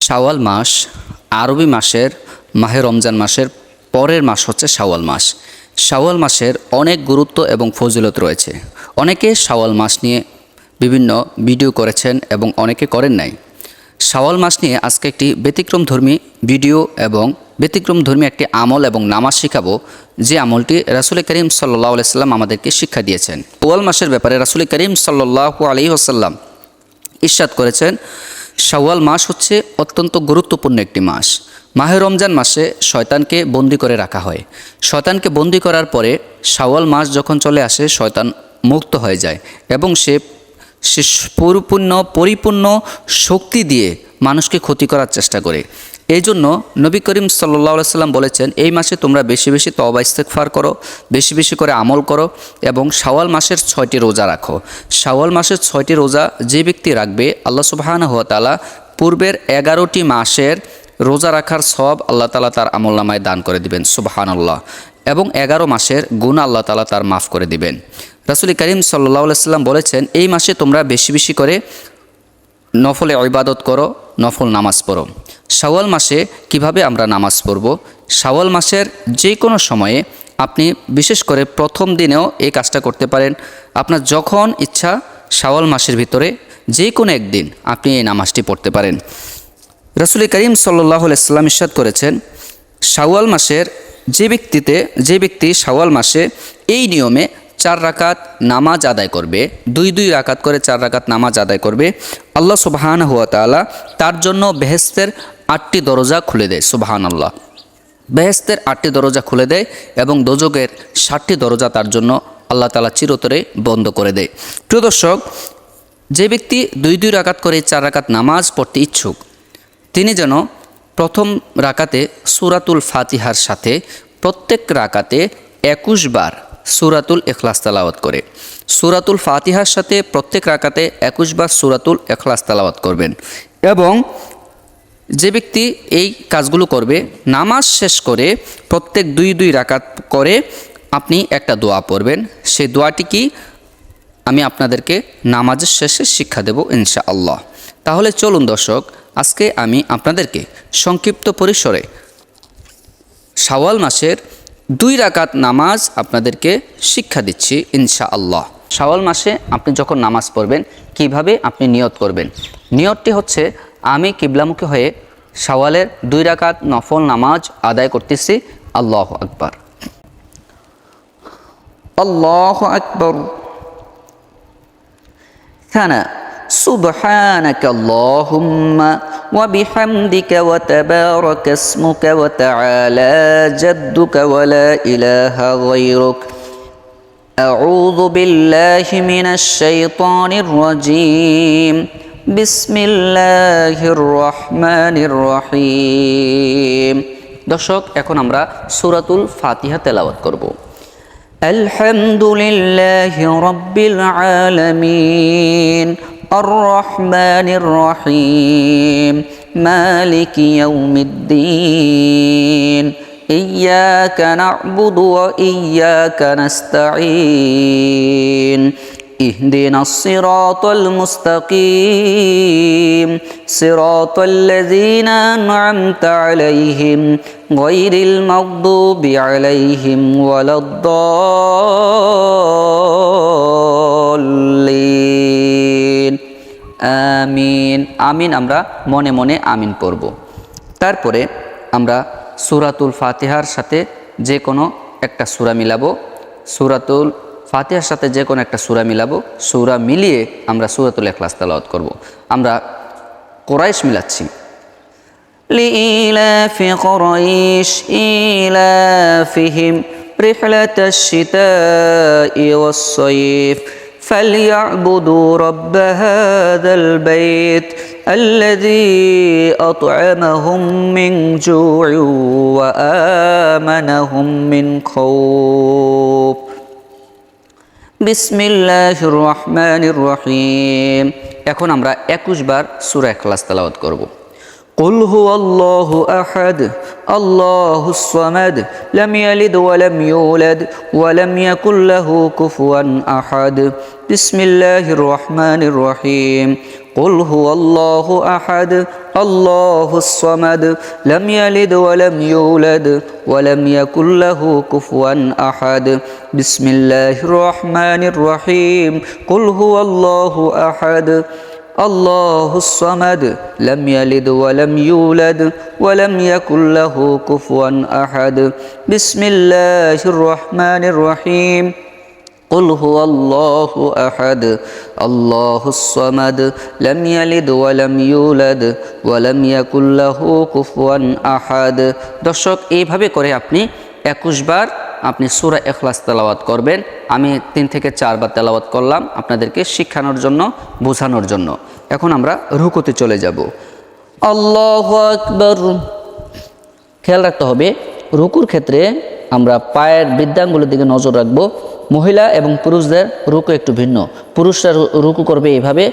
শাওয়াল মাস আরবি মাসের মাহে রমজান মাসের পরের মাস হচ্ছে শাওয়াল মাস। শাওয়াল মাসের অনেক গুরুত্ব এবং ফজিলত রয়েছে। অনেকে শাওয়াল মাস নিয়ে বিভিন্ন ভিডিও করেছেন এবং অনেকে করেন নাই। শাওয়াল মাস নিয়ে আজকে একটি ব্যতিক্রমধর্মী ভিডিও এবং ব্যতিক্রমধর্মী একটি আমল এবং নামাজ শিখাবো, যে আমলটি রাসূল করিম সাল্লাল্লাহু আলাইহি ওয়াসাল্লাম আমাদেরকে শিক্ষা দিয়েছেন। শাওয়াল মাসের ব্যাপারে রাসূল করিম সাল্লাল্লাহু আলাইহি ওয়াসাল্লাম ইরশাদ করেছেন, শাওয়াল মাস হচ্ছে অত্যন্ত গুরুত্বপূর্ণ একটি মাস। মাহে রমজান মাসে শয়তানকে বন্দি করে রাখা হয়। শয়তানকে বন্দি করার পরে শাওয়াল মাস যখন চলে আসে, শয়তান মুক্ত হয়ে যায় এবং সে পরিপূর্ণ শক্তি দিয়ে মানুষকে ক্ষতি করার চেষ্টা করে। এই জন্য নবী করিম সাল্লাল্লাহু আলাইহি ওয়াসাল্লাম বলেছেন, এই মাসে তোমরা বেশি বেশি তওবা ইস্তেগফার করো, বেশি বেশি করে আমল করো এবং শাওয়াল মাসের 6টি রোজা রাখো। শাওয়াল মাসের 6টি রোজা যে ব্যক্তি রাখবে, আল্লাহ সুবহানাহু ওয়া তাআলা পূর্বের 11টি মাসের রোজা রাখার সওয়াব আল্লাহ তাআলা তার আমলনামায় দান করে দিবেন, সুবহানাল্লাহ। এবং 11 মাসের গুনাহ আল্লাহ তাআলা তার মাফ করে দিবেন। রাসূল করিম সাল্লাল্লাহু আলাইহি ওয়াসাল্লাম বলেছেন, এই মাসে তোমরা বেশি বেশি করে নফলে ইবাদত করো, নফল নামাজ পড়ো। শাওয়াল মাসে কিভাবে আমরা নামাজ পড়ব? শাওয়াল মাসের যে কোনো সময়ে আপনি, বিশেষ করে প্রথম দিনেও এই কাজটা করতে পারেন। আপনার যখন ইচ্ছা শাওয়াল মাসের ভিতরে যে কোনো একদিন আপনি এই নামাজটি পড়তে পারেন। রাসূল করিম সাল্লাল্লাহু আলাইহি ওয়াসাল্লাম ইরশাদ করেছেন, শাওয়াল মাসের যে ব্যক্তি শাওয়াল মাসে এই নিয়মে 4 রাকাত নামাজ আদায় করবে, 2 রাকাত করে 4 রাকাত নামাজ আদায় করবে, আল্লাহ সুবহানাহু ওয়া তাআলা তার জন্য বেহেশতের 8টি দরজা খুলে দেয়। সুবহানাল্লাহ। বেহেশতের 8টি দরজা খুলে দেয় এবং দোজখের 7টি দরজা তার জন্য আল্লাহ তাআলা চিরতরে বন্ধ করে দেয়। প্রিয় দর্শক, যে ব্যক্তি 2 রাকাত করে 4 রাকাত নামাজ পড়তে ইচ্ছুক, তিনি যেন প্রথম রাকাতে সূরাতুল ফাতিহার সাথে প্রত্যেক রাকাতে 21 বার সূরাতুল ইখলাস তেলাওয়াত করে। সূরাতুল ফাতিহার সাথে প্রত্যেক রাকাতে 21 বার সূরাতুল ইখলাস তেলাওয়াত করবেন। এবং যে ব্যক্তি এই কাজগুলো করবে, নামাজ শেষ করে প্রত্যেক 2 রাকাত করে আপনি একটা দোয়া পড়বেন। সেই দোয়াটি কি আমি আপনাদেরকে নামাজের শেষে শিক্ষা দেব ইনশাআল্লাহ। তাহলে চলুন দর্শক, আজকে আমি আপনাদেরকে সংক্ষিপ্ত পরিসরে শাওয়াল মাসের 2 রাকাত নামাজ আপনাদেরকে শিক্ষা দিচ্ছি ইনশাআল্লাহ। শাওয়াল মাসে আপনি যখন নামাজ পড়বেন, কিভাবে আপনি নিয়ত করবেন? নিয়তটি হচ্ছে, আমি কিবলামুখী হয়ে শাওয়ালের 2 রাকাত নফল নামাজ আদায় করতেছি। আল্লাহু আকবার, আল্লাহু আকবার। থানা سبحانك اللهم وبحمدك وتبارك اسمك وتعالى جدك ولا إله غيرك أعوذ بالله من الشيطان الرجيم بسم الله الرحمن الرحيم। দর্শক, এখন আমরা সূরাতুল ফাতিহা তেলাওয়াত করব। আলহামদুলিল্লাহি রাব্বিল আলামিন الرحمن الرحيم مالك يوم الدين إياك نعبد وإياك نستعين اهدنا الصراط المستقيم صراط الذين أنعمت عليهم غير المغضوب عليهم ولا الضالين আমিন। আমিন আমরা মনে মনে আমিন পড়ব। তারপরে আমরা সূরাতুল ফাতিহার সাথে যে কোনো একটা সূরা মিলাবো। সূরাতুল ফাতিহার সাথে যে কোনো একটা সূরা মিলাবো। সূরা মিলিয়ে আমরা সূরাতুল ইখলাস তেলাওয়াত করব। আমরা কুরাইশ মিলাচ্ছি। লিইলাফি কুরাইশ ইলাফিহিম রিহলাতাশ শিতাই ওয়াস-সাইফ فليعبدوا رب هذا البيت الذي أطعمهم من جوع وآمنهم من خوف بسم الله الرحمن الرحيم। এখন আমরা 21 বার সূরা ইখলাস তেলাওয়াত করব। قل هو الله أحد الله الصمد لم يلد ولم يولد ولم يكن له كفوا أحد بسم الله الرحمن الرحيم قل هو الله أحد الله الصمد لم يلد ولم يولد ولم يكن له كفوا أحد بسم الله الرحمن الرحيم قل هو الله أحد الله الصمد لم يلد ولم يولد ولم يكن له كفوا أحد بسم الله الرحمن الرحيم قل هو الله أحد الله الصمد لم يلد ولم يولد ولم يكن له كفوا أحد দর্শক এইভাবে করে আপনি 21 বার আপনি সূরা ইখলাস তেলাওয়াত করবেন। আমি 3 থেকে 4 বার তেলাওয়াত করলাম আপনাদেরকে শিখানোর জন্য, বোঝানোর জন্য। এখন আমরা রুকুতে চলে যাব। আল্লাহু আকবার। খেয়াল রাখতে হবে রুকুর ক্ষেত্রে আমরা পায়ের বৃদ্ধাঙ্গুলের দিকে নজর রাখবো। মহিলা এবং পুরুষদের রুকু একটু ভিন্ন। পুরুষরা রুকু করবে এভাবে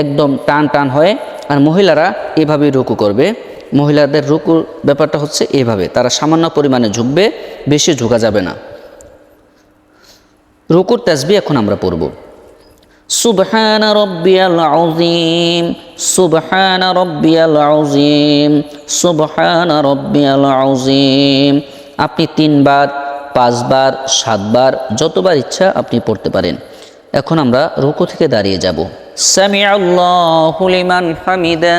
একদম টান টান হয়ে, আর মহিলারা এভাবেই রুকু করবে। মহিলাদের রুকুর ব্যাপারটা হচ্ছে এভাবে, তারা সামান্য পরিমাণে ঝুঁকবে, বেশি ঝুঁকা যাবে না। রুকুর তাসবিহ এখন আমরা পড়ব। সুবহানা রাব্বিয়াল আযীম সুবহানা রাব্বিয়াল আযীম সুবহানা রাব্বিয়াল আযীম। আপনি 3 বার, 5 বার, 7 বার, যতবার ইচ্ছা আপনি পড়তে পারেন। এখন আমরা রুকু থেকে দাঁড়িয়ে যাব। সামিআল্লাহু লিমান হামিদা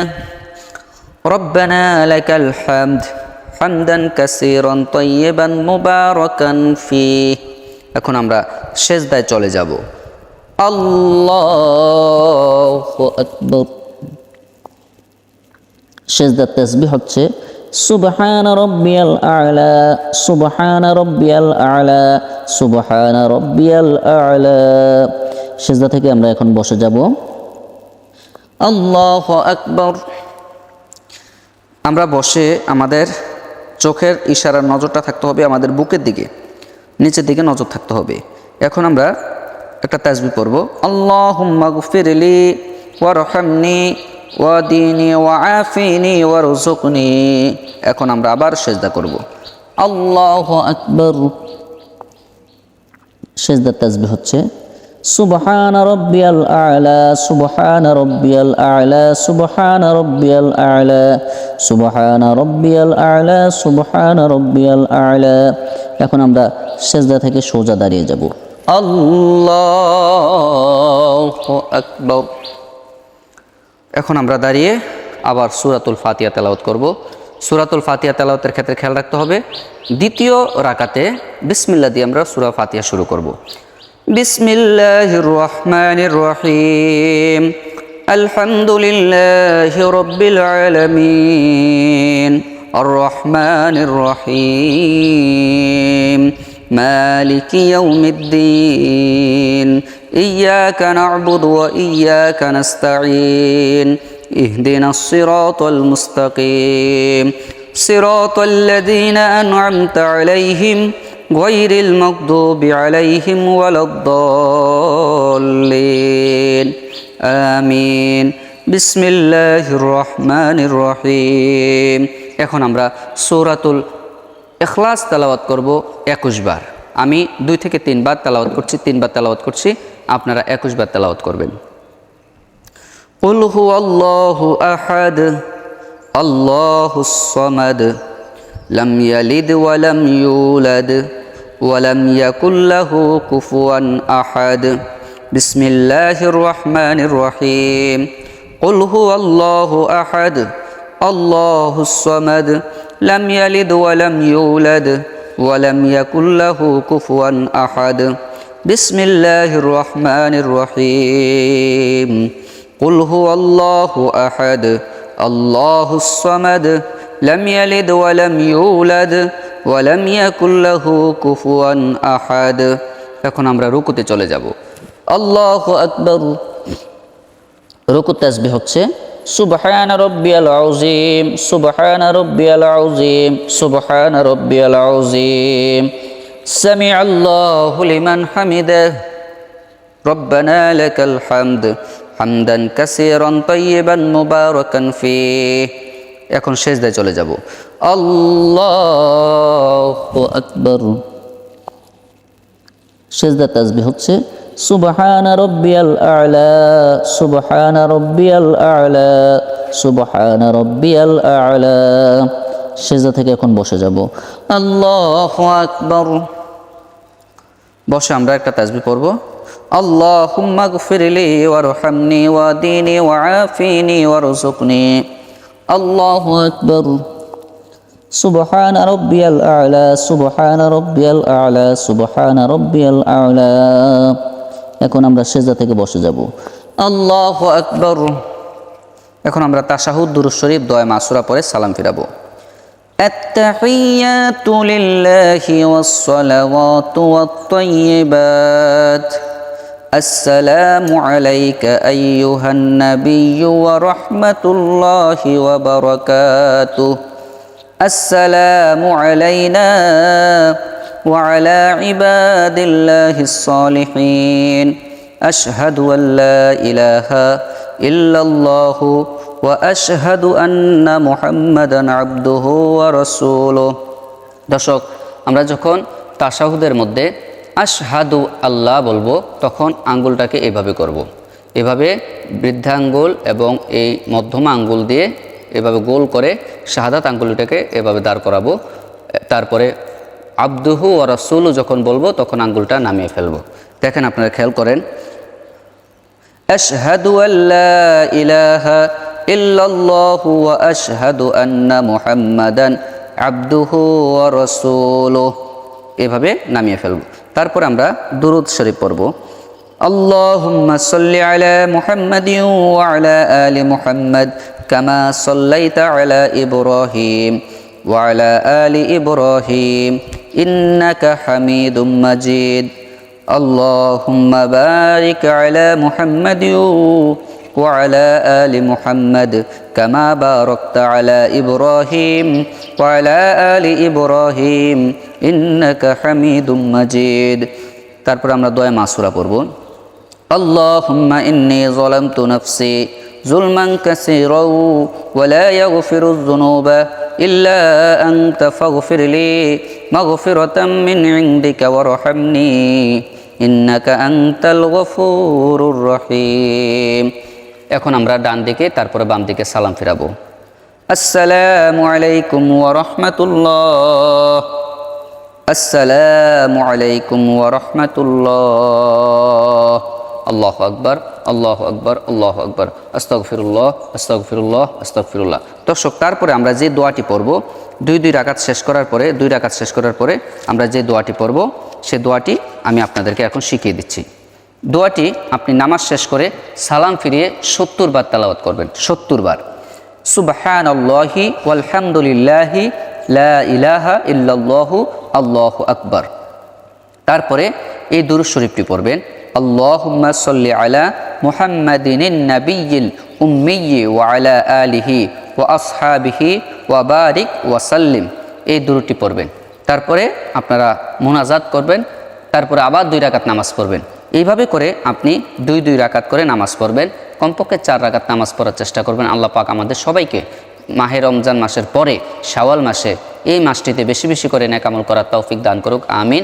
রব্বানা লাকাল হামদ হামদান কাসীরান তাইয়িবান মুবারাকান ফীহ। এখন আমরা সিজদায় চলে যাব। আল্লাহু আকবার। সিজদার তাসবিহ হচ্ছে সুবহানা রাব্বিয়াল আ'লা সুবহানা রাব্বিয়াল আ'লা সুবহানা রাব্বিয়াল আ'লা। সিজদা থেকে আমরা এখন বসে যাব। আল্লাহু আকবার। আমরা বসে আমাদের চোখের ইশারার নজরটা থাকতে হবে আমাদের বুকের দিকে, নিচের দিকে নজর থাকতে হবে। এখন আমরা একটা তাসবিহ পড়ব। আল্লাহুম্মা গফিরলি ওয়ারহামনি ওয়াদিনি ওয়াআফিনি ওয়ারযুকনি। এখন আমরা আবার সিজদা করব। আল্লাহু আকবার। সিজদার তাসবিহ হচ্ছে সুবহানা রাব্বিয়াল আ'লা সুবহানা রাব্বিয়াল আ'লা সুবহানা রাব্বিয়াল আ'লা সুবহানা রাব্বিয়াল আ'লা সুবহানা রাব্বিয়াল আ'লা। এখন আমরা সিজদা থেকে সোজা দাঁড়িয়ে যাব। আল্লাহু আকবার। এখন আমরা দাঁড়িয়ে আবার সূরাতুল ফাতিহা তেলাওয়াত করব। সূরাতুল ফাতিহা তেলাওয়াতের ক্ষেত্রে খেয়াল রাখতে হবে দ্বিতীয় রাকাতে বিসমিল্লাহ দিয়ে আমরা সূরা ফাতিহা শুরু করব। বিসমিল্লাহির রহমানির রহিম আলহামদুলিল্লাহি রাব্বিল আলামিন আর রহমানির রহিম মালিকি ইয়াউমিদ্দিন ইয়্যাকা না'বুদু ওয়া ইয়্যাকা নাস্তাঈন ইহদিনাস সিরাতাল মুস্তাকিম সিরাতাল লাযীনা আন'আমতা আলাইহিম গায়রিল মাগদুবি আলাইহিম ওয়ালাদ-দাল্লিন আমিন। বিসমিল্লাহির রহমানির রহিম। এখন আমরা সূরাতুল ইখলাস তেলাওয়াত করব 21 বার। আমি 2 থেকে 3 বার তেলাওয়াত করছি, 3 বার তেলাওয়াত করছি, আপনারা 21 বার তেলাওয়াত করবেন। কুল হুয়াল্লাহু আহাদ আল্লাহুস সামাদ লাম ইয়ালিদ ওয়া লাম ইউলাদ ওয়া লাম ইয়াকুল লাহু কুফুয়ান আহাদ। বিসমিল্লাহির রহমানির রহিম। কুল হুয়াল্লাহু আহাদ আল্লাহুস সামাদ লাম ইয়ালিদ ওয়া লাম ইউলাদ ওয়া লাম ইয়াকুল লাহু কুফুয়ান আহাদ। বিসমিল্লাহির রহমানির রহিম। কুল হুয়াল্লাহু আহাদ আল্লাহুস সামাদ লাম ইয়ালিদ ওয়া লাম ইউলাদ ওয়া লাম ইয়াকুল লাহু কুফুয়ান আহাদ। এখন আমরা রুকুতে চলে যাব। আল্লাহু আকবার। রুকু তাসবিহ হচ্ছে সুবহানা রাব্বিয়াল আযীম সুবহানা রাব্বিয়াল আযীম সুবহানা রাব্বিয়াল আযীম সামিআল্লাহু লিমান হামিদাহ রব্বানা লাকাল হামদ হামদান কাসীরান তাইয়িবান মুবারাকান ফীহ। এখন সিজদায় চলে যাব। আল্লাহু আকবার। সিজদা তাসবিহ হচ্ছে সুবহান রব্বিয়াল আ'লা সুবহান রব্বিয়াল আ'লা সুবহান রব্বিয়াল আ'লা। সিজদা থেকে এখন বসে যাব। আল্লাহু আকবার। বসে আমরা একটা তাসবিহ পড়ব। আল্লাহুম্মা গফিরলি ওয়ারহামনি ওয়াহদিনি ওয়াআফিনি ওয়ারযুকনি। আল্লাহু আকবার। সুবহান রব্বিয়াল আ'লা সুবহান রব্বিয়াল আ'লা সুবহান রব্বিয়াল আ'লা। এখন আমরা সিজদা থেকে বসে যাব। আল্লাহু আকবার। এখন আমরা তাশাহুদ দুরূদ শরীফ দোয়া মাসুরা পড়ে সালাম ফিরাবো। التحيات لله والصلوات والطيبات السلام عليك أيها النبي ورحمة الله وبركاته السلام علينا وعلى عباد الله الصالحين أشهد أن لا إله إلا الله وأشهد أن محمدا عبده ورسوله। দর্শক, আমরা যখন তাশাহুদের মধ্যে আশহাদু আল্লাহ বলবো তখন আঙ্গুলটাকে এভাবে করব। এভাবে বৃদ্ধাঙ্গুল এবং এই মধ্যমা আঙ্গুল দিয়ে এভাবে গোল করে শাহাদাত আঙ্গুলটাকে এভাবে দাঁড় করাবো। তারপরে আবদুহু ওয়া রাসূলু যখন বলবো তখন আঙ্গুলটা নামিয়ে ফেলবো। দেখেন, আপনারা খেয়াল করেন। আশহাদু আল্লা ইলাহা ইল্লাল্লাহু ওয়া আশহাদু আন্না মুহাম্মাদান আবদুহু ওয়া রাসূলুহু, এভাবে নামিয়ে ফেলবো। তারপর আমরা দুরূদ শরীফ পড়ব। আল্লাহুম্মা সাল্লি আলা মুহাম্মাদিন ওয়া আলা আলি মুহাম্মাদ কামা সাল্লাইতা আলা ইব্রাহিম ওয়া আলা আলি ইব্রাহিম ইন্নাকা হামিদুম মাজিদ। আল্লাহুম্মা বারিক আলা মুহাম্মাদিন ওয়া আলা আলি মুহাম্মাদ কামা বারাকতা আলা ইব্রাহিম ওয়া আলা আলি ইব্রাহিম ইন্নাকা হামিদুম মাজিদ। তারপর আমরা দোয়া মাসুরা পড়ব। আল্লাহুম্মা ইন্নী যালামতু নাফসি যুলমান কাসীরাও ওয়া লা ইয়াগফিরুয যুনুবা ইল্লা আনতা ফাগফিরলি মাগফিরাতাম মিন ইনদিকা ওয়ারহামনি ইন্নাকা আনতাল গফুরুর রহিম। এখন আমরা ডান দিকে তারপরে বাম দিকে সালাম ফিরাবো। আসসালামু আলাইকুম ওয়া রাহমাতুল্লাহ আসসালামু আলাইকুম ওয়া রাহমাতুল্লাহ। আল্লাহু আকবার, আল্লাহু আকবার, আল্লাহু আকবার, আস্তাগফিরুল্লাহ, আস্তাগফিরুল্লাহ, আস্তাগফিরুল্লাহ। দর্শক, তারপরে আমরা যে দোয়াটি পড়ব, দুই রাকাত শেষ করার পরে আমরা যে দোয়াটি পড়ব সেই দোয়াটি আমি আপনাদেরকে এখন শিখিয়ে দিচ্ছি। দোয়াটি আপনি নামাজ শেষ করে সালাম ফিরিয়ে 70 বার তেলাওয়াত করবেন। 70 বার। সুবহানাল্লাহি ওয়ালহামদুলিল্লাহি লা ইলাহা ইল্লাল্লাহু আল্লাহু আকবার। তারপরে এই দুরূদ শরীফটি পড়বেন। আল্লাহুম্মা সাল্লি আলা মুহাম্মাদিনিন নাবিয়্যিল উম্মিয়্যি ওয়া আলা আলিহি ওয়া আসহাবিহি ওয়া বারিক ওয়া সাল্লিম। এই দুরূদটি পড়বেন। তারপরে আপনারা মুনাজাত করবেন। তারপরে আবার 2 রাকাত নামাজ পড়বেন। এইভাবে করে আপনি 2 রাকাত করে নামাজ পড়বেন। কমপক্ষে 4 রাকাত নামাজ পড়ার চেষ্টা করবেন। আল্লাহ পাক আমাদের সবাইকে মাহে রমজান মাসের পরে শাওয়াল মাসে এই মাসটিতে বেশি বেশি করে নেক আমল করার তৌফিক দান করুক। আমিন।